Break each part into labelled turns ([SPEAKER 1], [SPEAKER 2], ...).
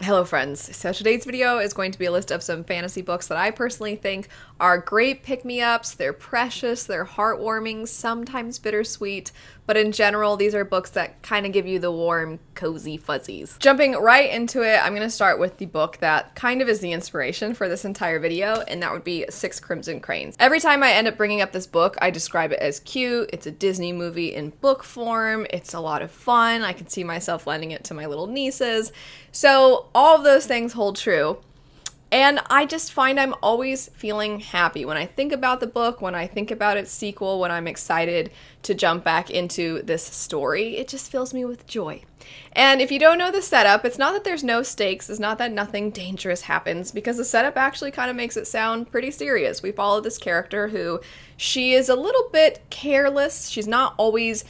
[SPEAKER 1] Hello friends, so today's video is going to be a list of some fantasy books that I personally think are great pick-me-ups. They're precious, they're heartwarming, sometimes bittersweet, but in general these are books that kind of give you the warm, cozy fuzzies. Jumping right into it, I'm going to start with the book that kind of is the inspiration for this entire video, and that would be Six Crimson Cranes. Every time I end up bringing up this book, I describe it as cute. It's a Disney movie in book form. It's a lot of fun. I can see myself lending it to my little nieces. So all of those things hold true. And I just find I'm always feeling happy when I think about the book, when I think about its sequel, when I'm excited to jump back into this story. It just fills me with joy. And if you don't know the setup, it's not that there's no stakes, it's not that nothing dangerous happens, because the setup actually kind of makes it sound pretty serious. We follow this character who, she is a little bit careless. She's not always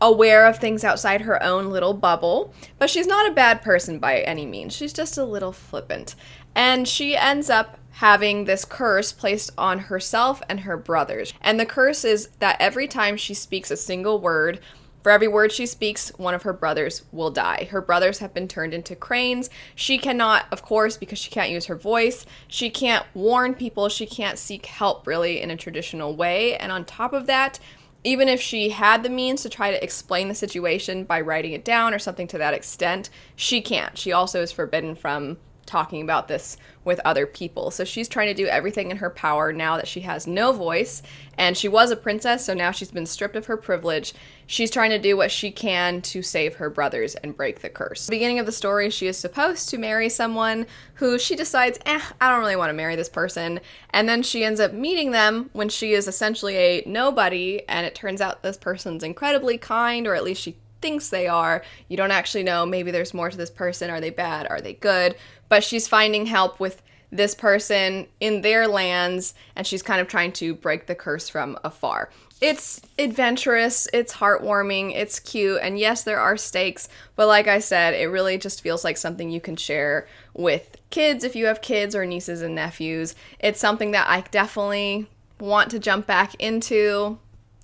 [SPEAKER 1] aware of things outside her own little bubble, but she's not a bad person by any means. She's just a little flippant. And she ends up having this curse placed on herself and her brothers. And the curse is that every time she speaks a single word, for every word she speaks, one of her brothers will die. Her brothers have been turned into cranes. She cannot, of course, because she can't use her voice, she can't warn people, she can't seek help really in a traditional way. And on top of that, even if she had the means to try to explain the situation by writing it down or something to that extent, she can't. She also is forbidden from talking about this with other people. So she's trying to do everything in her power now that she has no voice, and she was a princess, so now she's been stripped of her privilege. She's trying to do what she can to save her brothers and break the curse. At the beginning of the story, she is supposed to marry someone who she decides, I don't really want to marry this person, and then she ends up meeting them when she is essentially a nobody, and it turns out this person's incredibly kind, or at least she thinks they are. You don't actually know. Maybe there's more to this person. Are they bad? Are they good? But she's finding help with this person in their lands, and she's kind of trying to break the curse from afar. It's adventurous, it's heartwarming, it's cute, and yes, there are stakes, but like I said, it really just feels like something you can share with kids if you have kids or nieces and nephews. It's something that I definitely want to jump back into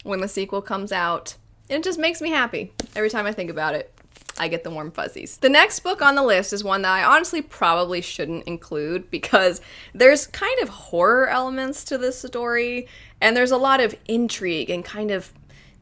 [SPEAKER 1] when the sequel comes out. It just makes me happy. Every time I think about it, I get the warm fuzzies. The next book on the list is one that I honestly probably shouldn't include because there's kind of horror elements to this story, and there's a lot of intrigue and kind of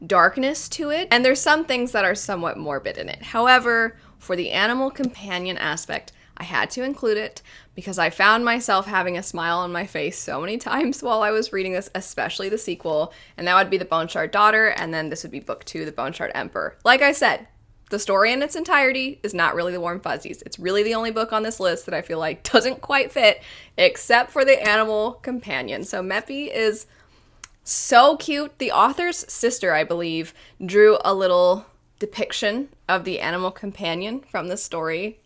[SPEAKER 1] darkness to it, and there's some things that are somewhat morbid in it. However, for the animal companion aspect, I had to include it because I found myself having a smile on my face so many times while I was reading this, especially the sequel, and that would be The Bone Shard Daughter, and then this would be book 2, The Bone Shard Emperor. Like I said, the story in its entirety is not really the warm fuzzies. It's really the only book on this list that I feel like doesn't quite fit, except for the animal companion. So Meppy is so cute. The author's sister, I believe, drew a little depiction of the animal companion from the story,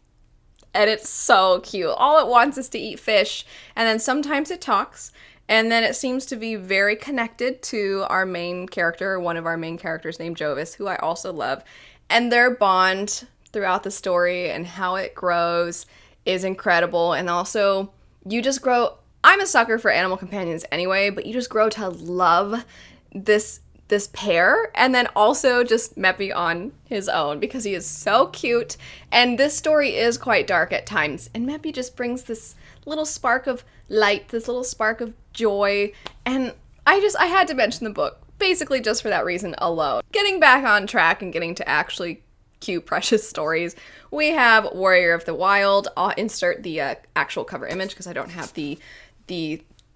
[SPEAKER 1] and it's so cute. All it wants is to eat fish, and then sometimes it talks, and then it seems to be very connected to our main character, one of our main characters named Jovis, who I also love. And their bond throughout the story and how it grows is incredible. And also, you just grow... I'm a sucker for animal companions anyway, but you just grow to love this pair, and then also just Meppy on his own because he is so cute. And this story is quite dark at times, and Meppy just brings this little spark of light, this little spark of joy, and I had to mention the book basically just for that reason alone. Getting back on track and getting to actually cute, precious stories, we have Warrior of the Wild. I'll insert the actual cover image because I don't have the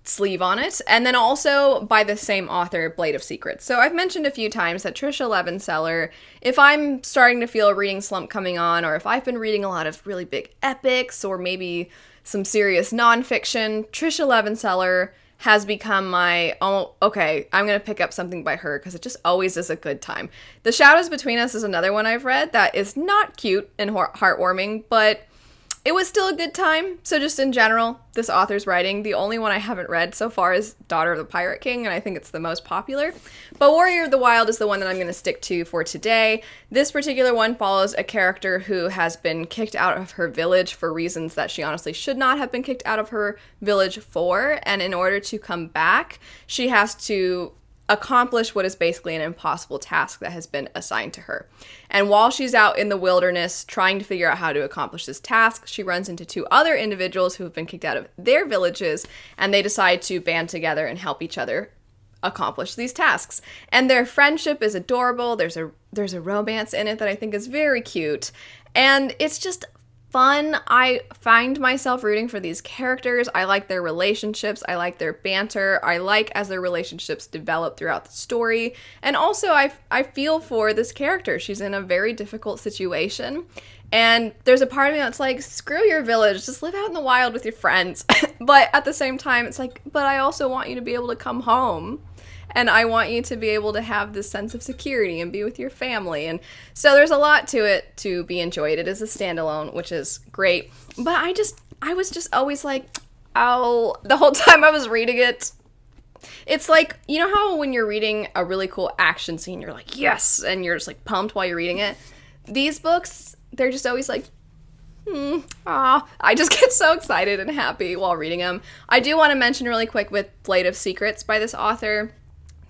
[SPEAKER 1] sleeve on it. And then also by the same author, Blade of Secrets. So I've mentioned a few times that Trisha Levenseller, if I'm starting to feel a reading slump coming on, or if I've been reading a lot of really big epics or maybe some serious nonfiction, Trisha Levenseller has become my, oh, okay, I'm going to pick up something by her because it just always is a good time. The Shadows Between Us is another one I've read that is not cute and heartwarming, but it was still a good time. So just in general, this author's writing, the only one I haven't read so far is Daughter of the Pirate King, and I think it's the most popular. But Warrior of the Wild is the one that I'm going to stick to for today. This particular one follows a character who has been kicked out of her village for reasons that she honestly should not have been kicked out of her village for, and in order to come back, she has to accomplish what is basically an impossible task that has been assigned to her. And while she's out in the wilderness trying to figure out how to accomplish this task, she runs into 2 other individuals who have been kicked out of their villages, and they decide to band together and help each other accomplish these tasks. And their friendship is adorable. There's a romance in it that I think is very cute, and it's just fun. I find myself rooting for these characters. I like their relationships. I like their banter. I like as their relationships develop throughout the story. And also I feel for this character. She's in a very difficult situation. And there's a part of me that's like, screw your village, just live out in the wild with your friends. But at the same time, it's like, but I also want you to be able to come home. And I want you to be able to have this sense of security and be with your family. And so there's a lot to it to be enjoyed. It is a standalone, which is great. But I was just always like, oh, the whole time I was reading it. It's like, you know how when you're reading a really cool action scene, you're like, yes, and you're just like pumped while you're reading it. These books, they're just always like, I just get so excited and happy while reading them. I do want to mention really quick with Flight of Secrets by this author,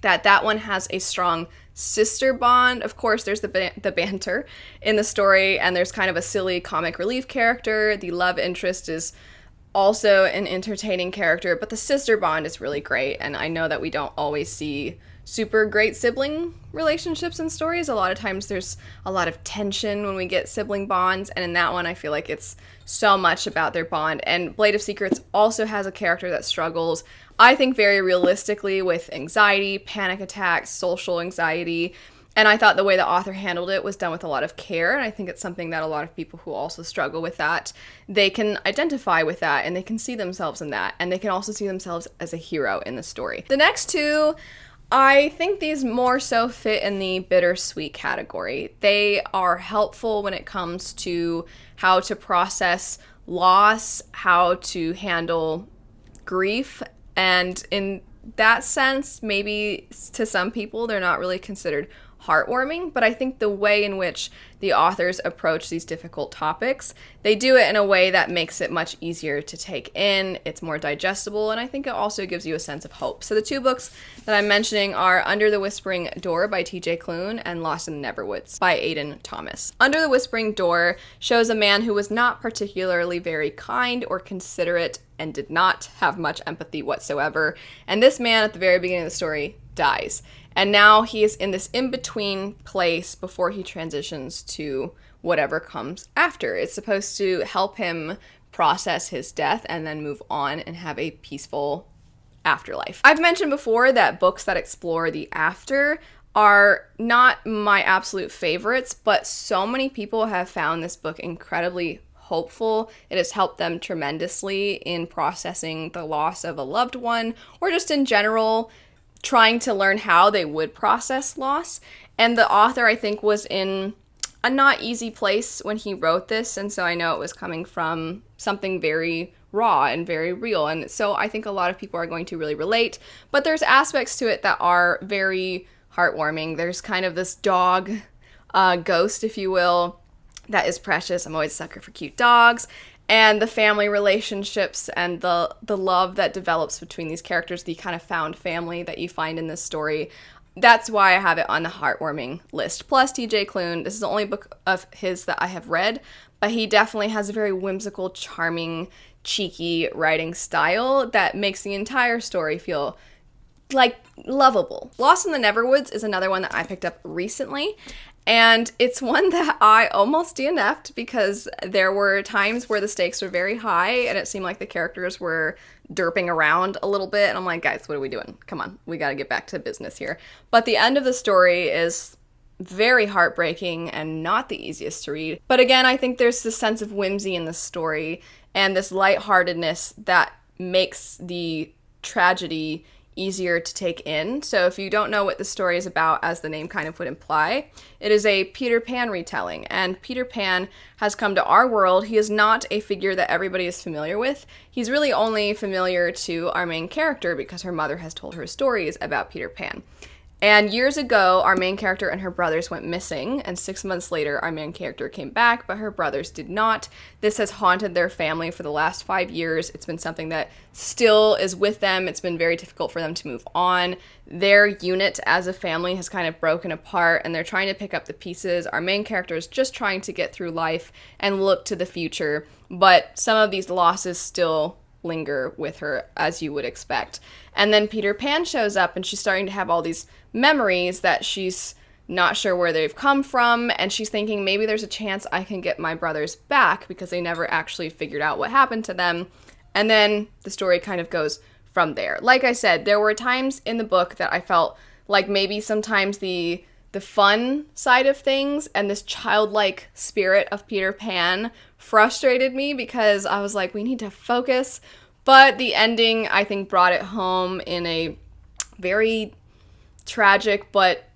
[SPEAKER 1] that one has a strong sister bond. Of course, there's the banter in the story, and there's kind of a silly comic relief character. The love interest is also an entertaining character, but the sister bond is really great, and I know that we don't always see super great sibling relationships in stories. A lot of times there's a lot of tension when we get sibling bonds, and in that one I feel like it's so much about their bond. And Blade of Secrets also has a character that struggles, I think, very realistically with anxiety, panic attacks, social anxiety, and I thought the way the author handled it was done with a lot of care, and I think it's something that a lot of people who also struggle with that, they can identify with that, and they can see themselves in that, and they can also see themselves as a hero in the story. The next 2, I think these more so fit in the bittersweet category. They are helpful when it comes to how to process loss, how to handle grief, and in that sense, maybe to some people, they're not really considered heartwarming, but I think the way in which the authors approach these difficult topics, they do it in a way that makes it much easier to take in, it's more digestible, and I think it also gives you a sense of hope. So the 2 books that I'm mentioning are Under the Whispering Door by T.J. Klune and Lost in the Neverwoods by Aidan Thomas. Under the Whispering Door shows a man who was not particularly very kind or considerate and did not have much empathy whatsoever, and this man at the very beginning of the story dies. And now he is in this in-between place before he transitions to whatever comes after. It's supposed to help him process his death and then move on and have a peaceful afterlife. I've mentioned before that books that explore the after are not my absolute favorites, but so many people have found this book incredibly hopeful. It has helped them tremendously in processing the loss of a loved one, or just in general trying to learn how they would process loss. And the author, I think, was in a not easy place when he wrote this, and so I know it was coming from something very raw and very real, and so I think a lot of people are going to really relate, but there's aspects to it that are very heartwarming. There's kind of this dog ghost, if you will, that is precious. I'm always a sucker for cute dogs. And the family relationships and the love that develops between these characters, the kind of found family that you find in this story. That's why I have it on the heartwarming list. Plus, T.J. Klune, this is the only book of his that I have read, but he definitely has a very whimsical, charming, cheeky writing style that makes the entire story feel like lovable. Lost in the Neverwoods is another one that I picked up recently, and it's one that I almost DNF'd because there were times where the stakes were very high and it seemed like the characters were derping around a little bit, and I'm like, guys, what are we doing? Come on, we gotta get back to business here. But the end of the story is very heartbreaking and not the easiest to read. But again, I think there's this sense of whimsy in the story and this lightheartedness that makes the tragedy easier to take in. So if you don't know what the story is about, as the name kind of would imply, it is a Peter Pan retelling, and Peter Pan has come to our world. He is not a figure that everybody is familiar with. He's really only familiar to our main character because her mother has told her stories about Peter Pan. And years ago, our main character and her brothers went missing, and 6 months later, our main character came back, but her brothers did not. This has haunted their family for the last 5 years. It's been something that still is with them. It's been very difficult for them to move on. Their unit as a family has kind of broken apart, and they're trying to pick up the pieces. Our main character is just trying to get through life and look to the future, but some of these losses still linger with her, as you would expect. And then Peter Pan shows up, and she's starting to have all these memories that she's not sure where they've come from, and she's thinking maybe there's a chance I can get my brothers back because they never actually figured out what happened to them. And then the story kind of goes from there. Like I said, there were times in the book that I felt like maybe sometimes the fun side of things and this childlike spirit of Peter Pan frustrated me because I was like, we need to focus. But the ending, I think, brought it home in a very tragic, but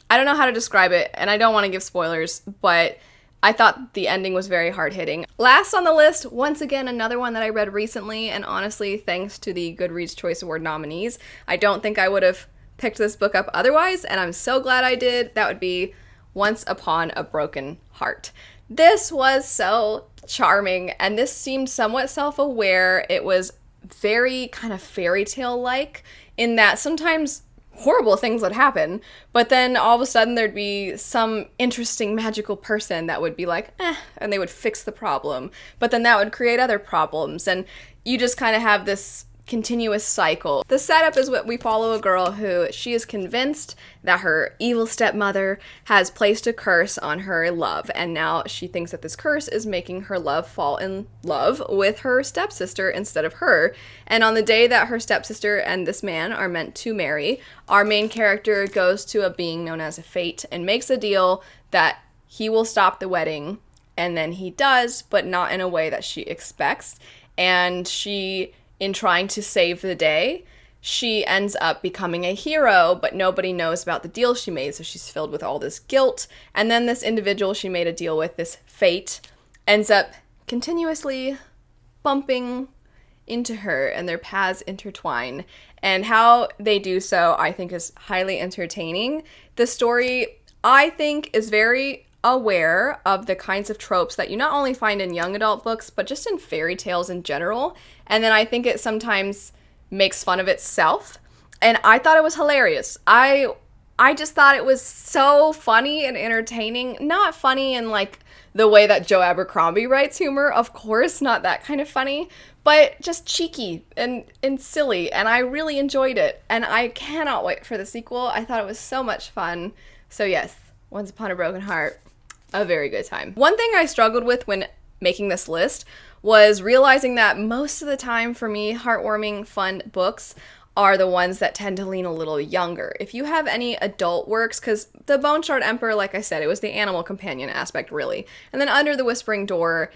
[SPEAKER 1] I don't know how to describe it, and I don't want to give spoilers, but I thought the ending was very hard-hitting. Last on the list, once again, another one that I read recently, and honestly, thanks to the Goodreads Choice Award nominees, I don't think I would have picked this book up otherwise, and I'm so glad I did. That would be Once Upon a Broken Heart. This was so charming, and this seemed somewhat self-aware. It was very kind of fairy tale-like in that sometimes horrible things would happen, but then all of a sudden there'd be some interesting magical person that would be like, and they would fix the problem, but then that would create other problems, and you just kind of have this continuous cycle. The setup is what we follow a girl who she is convinced that her evil stepmother has placed a curse on her love, and now she thinks that this curse is making her love fall in love with her stepsister instead of her. And on the day that her stepsister and this man are meant to marry, our main character goes to a being known as a fate and makes a deal that he will stop the wedding, and then he does, but not in a way that she expects. And she, in trying to save the day, she ends up becoming a hero, but nobody knows about the deal she made, so she's filled with all this guilt. And then this individual she made a deal with, this fate, ends up continuously bumping into her, and their paths intertwine. And how they do so, I think, is highly entertaining. The story, I think, is very aware of the kinds of tropes that you not only find in young adult books, but just in fairy tales in general. And then I think it sometimes makes fun of itself. And I thought it was hilarious. I just thought it was so funny and entertaining. Not funny in like the way that Joe Abercrombie writes humor, of course, not that kind of funny, but just cheeky and silly. And I really enjoyed it. And I cannot wait for the sequel. I thought it was so much fun. So yes, Once Upon a Broken Heart, a very good time. One thing I struggled with when making this list was realizing that most of the time for me, heartwarming, fun books are the ones that tend to lean a little younger. If you have any adult works, because the Bone Shard Emperor, like I said, it was the animal companion aspect, really. And then Under the Whispering Door,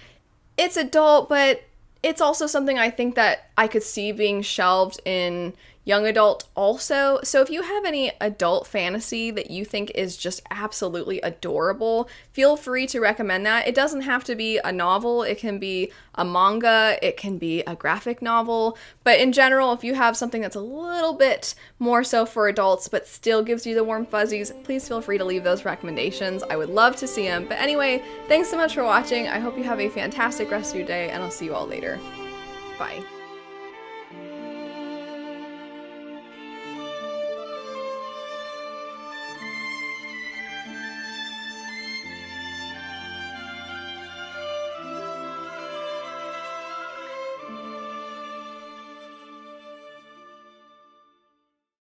[SPEAKER 1] it's adult, but it's also something I think that I could see being shelved in young adult also. So if you have any adult fantasy that you think is just absolutely adorable, feel free to recommend that. It doesn't have to be a novel. It can be a manga. It can be a graphic novel. But in general, if you have something that's a little bit more so for adults but still gives you the warm fuzzies, please feel free to leave those recommendations. I would love to see them. But anyway, thanks so much for watching. I hope you have a fantastic rest of your day, and I'll see you all later. Bye.